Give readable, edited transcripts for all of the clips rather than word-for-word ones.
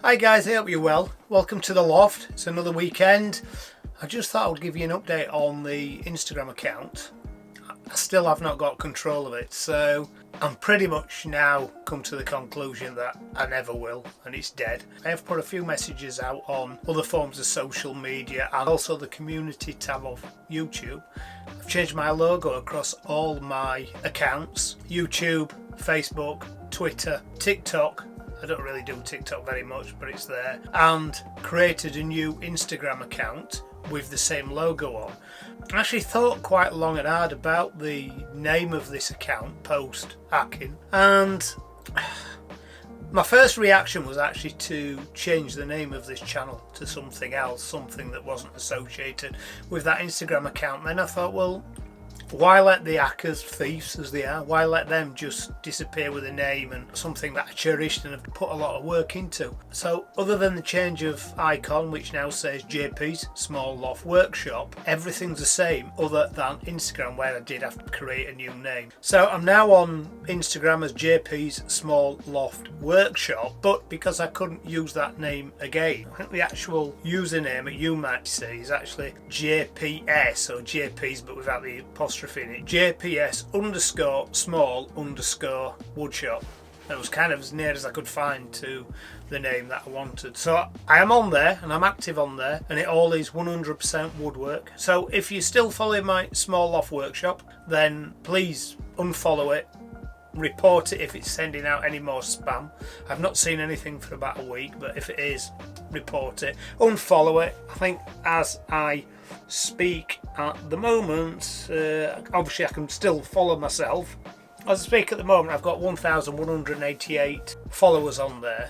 Hi guys, I hope you're well. Welcome to the loft. It's another weekend. I just thought I would give you an update on the Instagram account. I still have not got control of it, so I'm pretty much now come to the conclusion that I never will, and it's dead. I have put a few messages out on other forms of social media and also the community tab of YouTube. I've changed my logo across all my accounts: YouTube, Facebook, Twitter, TikTok. I don't really do TikTok very much, but it's there. And created a new Instagram account with the same logo on. I actually thought quite long and hard about the name of this account, post hacking, and my first reaction was actually to change the name of this channel to something else, something that wasn't associated with that Instagram account. Then I thought, well, why let the hackers, thieves as they are, why let them just disappear with a name and something that I cherished and have put a lot of work into? So other than the change of icon, which now says JP's Small Loft Workshop, everything's the same other than Instagram, where I did have to create a new name. So I'm now on Instagram as JP's Small Loft Workshop, but because I couldn't use that name again, I think the actual username that you might see is actually JPS, or JP's but without the apostrophe in it, JPS_small_woodshop. It was kind of as near as I could find to the name that I wanted. So I am on there and I'm active on there, and it all is 100% woodwork. So if you're still following my Small Loft Workshop, then please unfollow it, report it if it's sending out any more spam. I've not seen anything for about a week, but if it is, report it, unfollow it. I think as I speak at the moment, obviously I can still follow myself. As I speak at the moment, I've got 1,188 followers on there,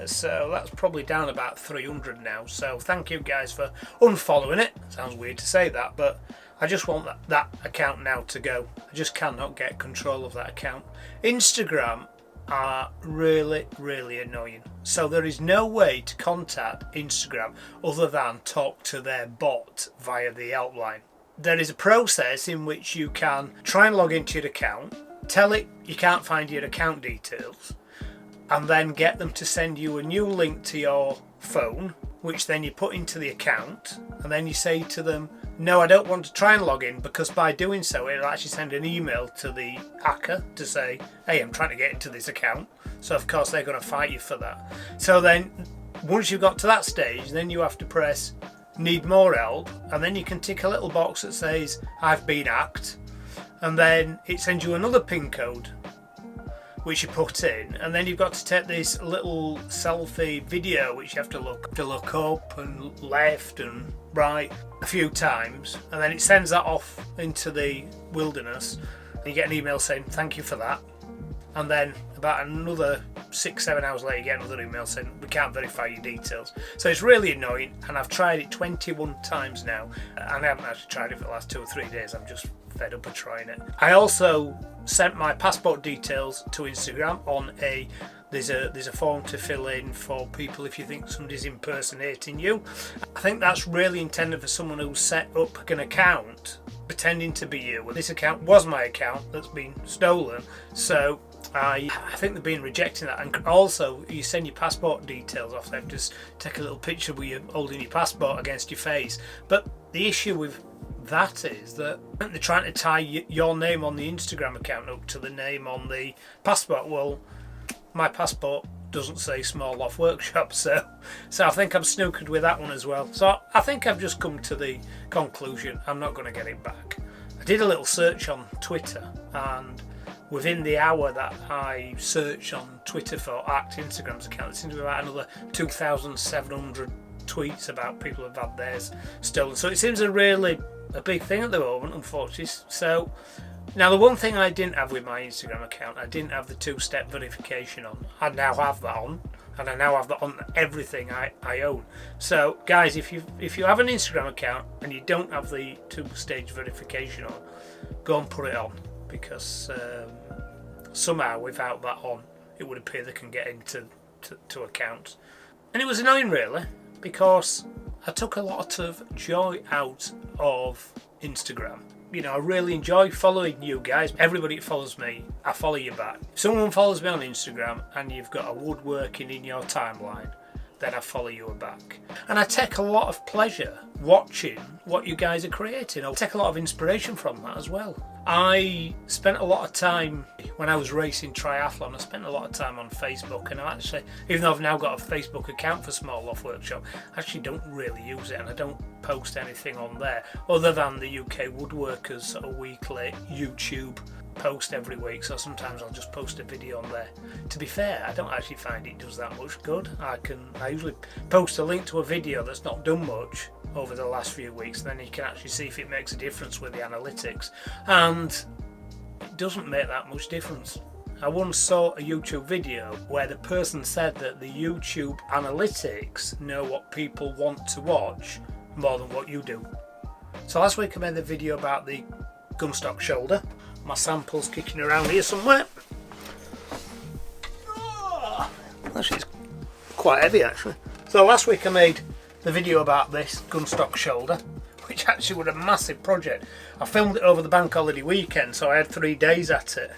so that's probably down about 300 now. So thank you guys for unfollowing it. Sounds weird to say that, but I just want that account now to go. I just cannot get control of that account. Instagram are really annoying. So there is no way to contact Instagram other than talk to their bot via the helpline. There is a process in which you can try and log into your account, tell it you can't find your account details, and then get them to send you a new link to your phone, which then you put into the account, and then you say to them, no, I don't want to try and log in, because by doing so it'll actually send an email to the hacker to say, hey, I'm trying to get into this account. So of course they're going to fight you for that. So then once you've got to that stage, then you have to press need more help, and then you can tick a little box that says I've been hacked, and then it sends you another PIN code which you put in, and then you've got to take this little selfie video which you have to look up and left and right a few times, and then it sends that off into the wilderness, and you get an email saying thank you for that. And then about another 6-7 hours later you get another email saying we can't verify your details. So it's really annoying, and I've tried it 21 times now, and I haven't actually tried it for the last 2 or 3 days. I'm just fed up of trying it. I also sent my passport details to Instagram on there's a form to fill in for people if you think somebody's impersonating you. I think that's really intended for someone who's set up an account pretending to be you. Well, this account was my account that's been stolen, so I think they've been rejecting that. And also, you send your passport details off, they have to just take a little picture with you holding your passport against your face. But the issue with that is that they're trying to tie your name on the Instagram account up to the name on the passport. Well, my passport doesn't say Small Loft Workshop, so I think I'm snookered with that one as well. So I think I've just come to the conclusion I'm not going to get it back. I did a little search on Twitter, and within the hour that I searched on Twitter for hacked Instagram's account, it seems to be about another 2,700 tweets about people who've had theirs stolen. So it seems a big thing at the moment, unfortunately. So now the one thing I didn't have with my Instagram account, I didn't have the 2-step verification on. I now have that on, and I now have that on everything I own. So guys, if you have an Instagram account and you don't have the 2-stage verification on, go and put it on, because somehow without that on it would appear they can get into accounts. And it was annoying really, because I took a lot of joy out of Instagram you know, I really enjoy following you guys. Everybody that follows me, I follow you back. If someone follows me on Instagram and you've got a woodworking in your timeline, then I follow you back. And I take a lot of pleasure watching what you guys are creating. I take a lot of inspiration from that as well. I spent a lot of time, when I was racing triathlon, I spent a lot of time on Facebook, and I actually, even though I've now got a Facebook account for Small Loft Workshop, I actually don't really use it, and I don't post anything on there other than the UK Woodworkers sort of weekly YouTube post every week, so sometimes I'll just post a video on there. To be fair, I don't actually find it does that much good. I usually post a link to a video that's not done much over the last few weeks, then you can actually see if it makes a difference with the analytics, and it doesn't make that much difference. I once saw a YouTube video where the person said that the YouTube analytics know what people want to watch more than what you do. So last week I made the video about the gunstock shoulder. My sample's kicking around here somewhere. Actually, it's quite heavy actually. So last week I made the video about this gunstock shoulder, which actually was a massive project. I filmed it over the bank holiday weekend, so I had 3 days at it.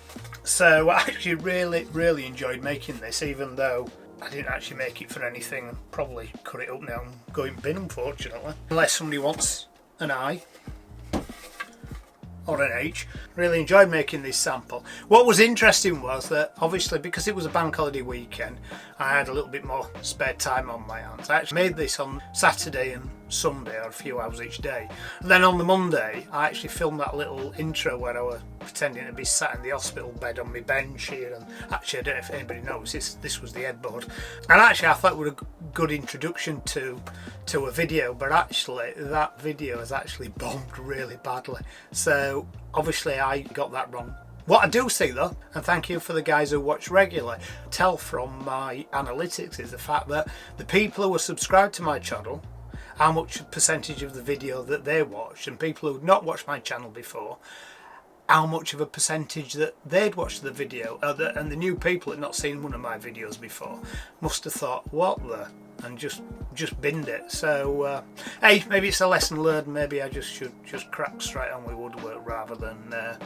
So I actually really enjoyed making this, even though I didn't actually make it for anything, and probably cut it up now and go in bin, unfortunately. Unless somebody wants an eye or an H. Really enjoyed making this sample. What was interesting was that obviously because it was a bank holiday weekend, I had a little bit more spare time on my hands. I actually made this on Saturday and Sunday, or a few hours each day. And then on the Monday I actually filmed that little intro where I was pretending to be sat in the hospital bed on my bench here, and actually I don't know if anybody knows this was the headboard. And actually I thought it was a good introduction to a video, but actually that video has actually bombed really badly. So obviously I got that wrong. What I do see though, and thank you for the guys who watch regularly, tell from my analytics is the fact that the people who are subscribed to my channel, how much percentage of the video that they watched, and people who had not watched my channel before, how much of a percentage that they'd watched the video, and the new people that had not seen one of my videos before must have thought, what the, and just binned it. So hey, maybe it's a lesson learned. Maybe I should crack straight on with woodwork rather than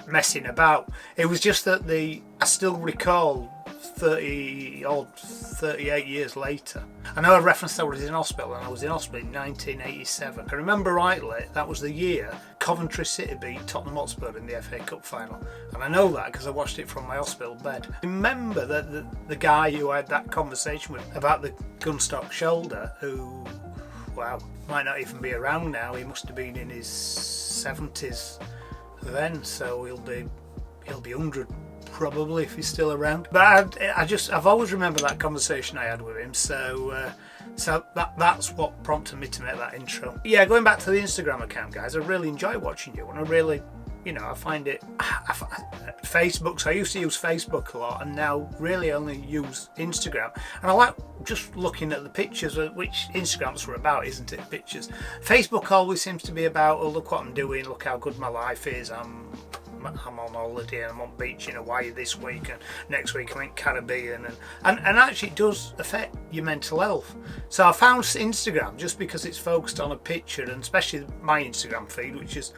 messing about. It was just that I still recall 38 years later. I know I referenced I was in hospital, and I was in hospital in 1987. If I remember rightly, that was the year Coventry City beat Tottenham Hotspur in the FA Cup final, and I know that because I watched it from my hospital bed. I remember that the guy who I had that conversation with about the gunstock shoulder, who, wow, might not even be around now. He must have been in his 70s then, so he'll be 100 probably if he's still around. But I've always remembered that conversation I had with him, so that's what prompted me to make that intro. Yeah, going back to the Instagram account, guys, I really enjoy watching you, and I really, you know, I find it Facebook, so I used to use Facebook a lot, and now really only use Instagram. And I like just looking at the pictures, which Instagram's were about, isn't it? Pictures. Facebook always seems to be about, oh, look what I'm doing, look how good my life is, I'm on holiday and I'm on beach in Hawaii this week, and next week I'm in Caribbean, and actually it does affect your mental health. So I found Instagram, just because it's focused on a picture, and especially my Instagram feed, which is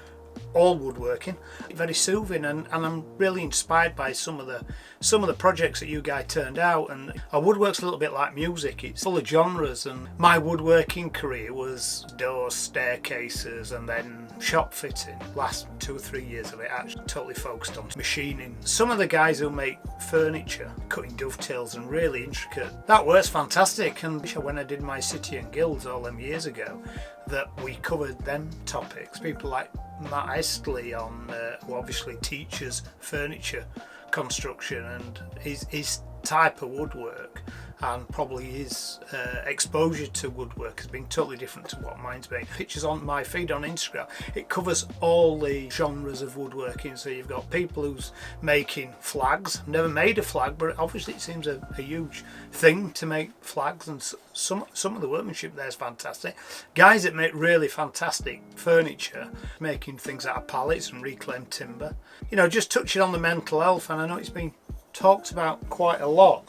all woodworking, very soothing, and I'm really inspired by some of the projects that you guys turned out. And our woodwork's a little bit like music, it's full of genres, and my woodworking career was doors, staircases, and then shop fitting. Last 2 or 3 years of it actually totally focused on machining. Some of the guys who make furniture, cutting dovetails and really intricate, that works fantastic. And when I did my City and Guilds all them years ago, that we covered them topics. People like Matt Estley on who obviously teaches furniture construction, and his type of woodwork and probably his exposure to woodwork has been totally different to what mine's been. Pictures on my feed on Instagram, it covers all the genres of woodworking. So you've got people who's making flags, never made a flag, but obviously it seems a huge thing to make flags, and some of the workmanship there is fantastic. Guys that make really fantastic furniture, making things out of pallets and reclaimed timber. You know, just touching on the mental health, and I know it's been talked about quite a lot.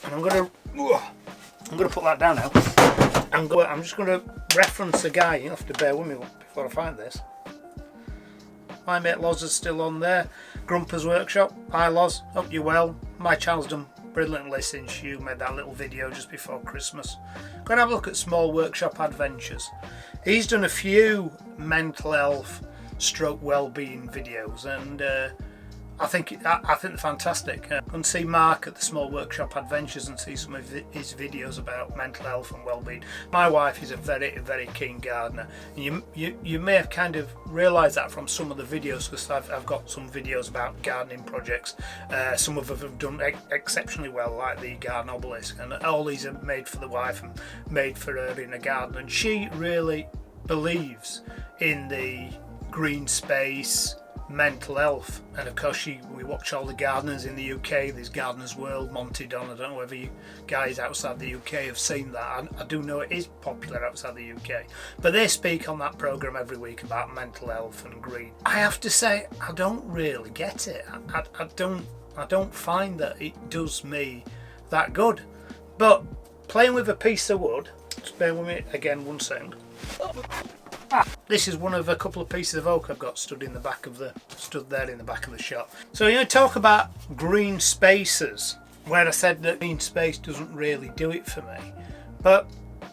And I'm gonna put that down now. I'm just gonna reference a guy. You have to bear with me before I find this. My mate Loz is still on there. Grumpers Workshop. Hi Loz, hope you're well. My child's done brilliantly since you made that little video just before Christmas. Go and have a look at Small Workshop Adventures. He's done a few mental health stroke wellbeing videos, and I think they're fantastic. Go and see Mark at the Small Workshop Adventures and see some of his videos about mental health and well-being. My wife is a very, very keen gardener, and you may have kind of realised that from some of the videos, because I've got some videos about gardening projects. Some of them have done exceptionally well, like the garden obelisk, and all these are made for the wife and made for her in a garden, and she really believes in the green space, mental health. And of course we watch all the gardeners in the UK. There's Gardener's World, Monty Don. I don't know whether you guys outside the UK have seen that. I do know it is popular outside the UK, but they speak on that programme every week about mental health and green. I have to say, I don't really get it. I don't find that it does me that good. But playing with a piece of wood, just bear with me again 1 second. This is one of a couple of pieces of oak I've got stood there in the back of the shop. So you talk about green spaces, where I said that green space doesn't really do it for me. But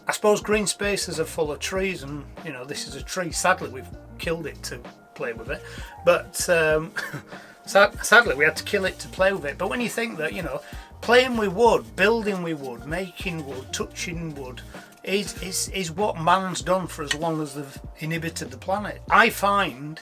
I suppose green spaces are full of trees, and you know, this is a tree. Sadly, we've killed it to play with it. But sadly, we had to kill it to play with it. But when you think that, you know, playing with wood, building with wood, making wood, touching wood, is what man's done for as long as they've inhabited the planet. I find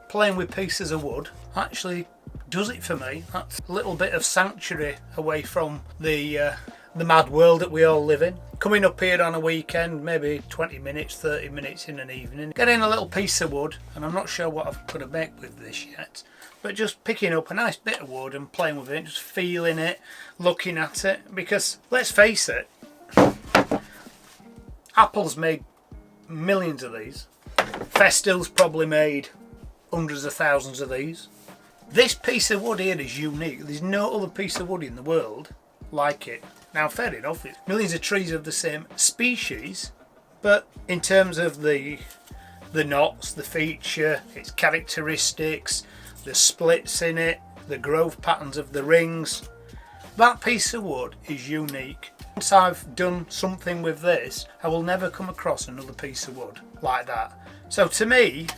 playing with pieces of wood actually does it for me. That's a little bit of sanctuary away from the mad world that we all live in. Coming up here on a weekend, maybe 20 minutes, 30 minutes in an evening, getting a little piece of wood, and I'm not sure what I'm going to make with this yet, but just picking up a nice bit of wood and playing with it, just feeling it, looking at it, because let's face it, Apple's made millions of these. Festil's probably made hundreds of thousands of these. This piece of wood here is unique. There's no other piece of wood in the world like it. Now, fair enough, it's millions of trees of the same species, but in terms of the knots, the feature, its characteristics, the splits in it, the growth patterns of the rings, that piece of wood is unique. Once I've done something with this, I will never come across another piece of wood like that. So to me,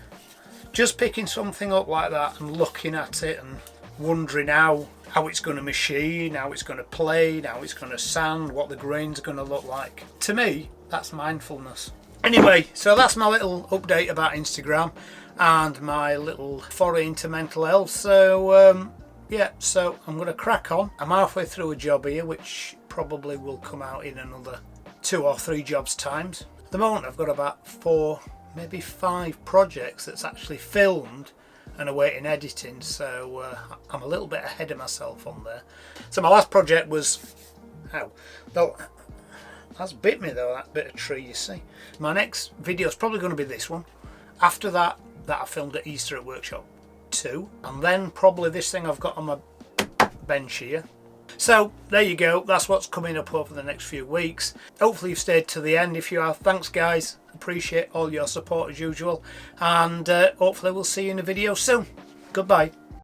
just picking something up like that and looking at it and wondering how it's going to machine, how it's going to play, how it's going to sand, what the grains are going to look like. To me, that's mindfulness. Anyway, so that's my little update about Instagram and my little foray into mental health. So yeah, so I'm going to crack on. I'm halfway through a job here, which probably will come out in another 2 or 3 jobs times. At the moment I've got about 4, maybe 5 projects that's actually filmed and awaiting editing, so I'm a little bit ahead of myself on there. So my last project was, that's bit me though, that bit of tree, you see. My next video is probably going to be this one. After that I filmed at Easter at Workshop 2, and then probably this thing I've got on my bench here. So there you go, that's what's coming up over the next few weeks. Hopefully you've stayed to the end. If you have, thanks guys, appreciate all your support as usual, and hopefully we'll see you in a video soon. Goodbye.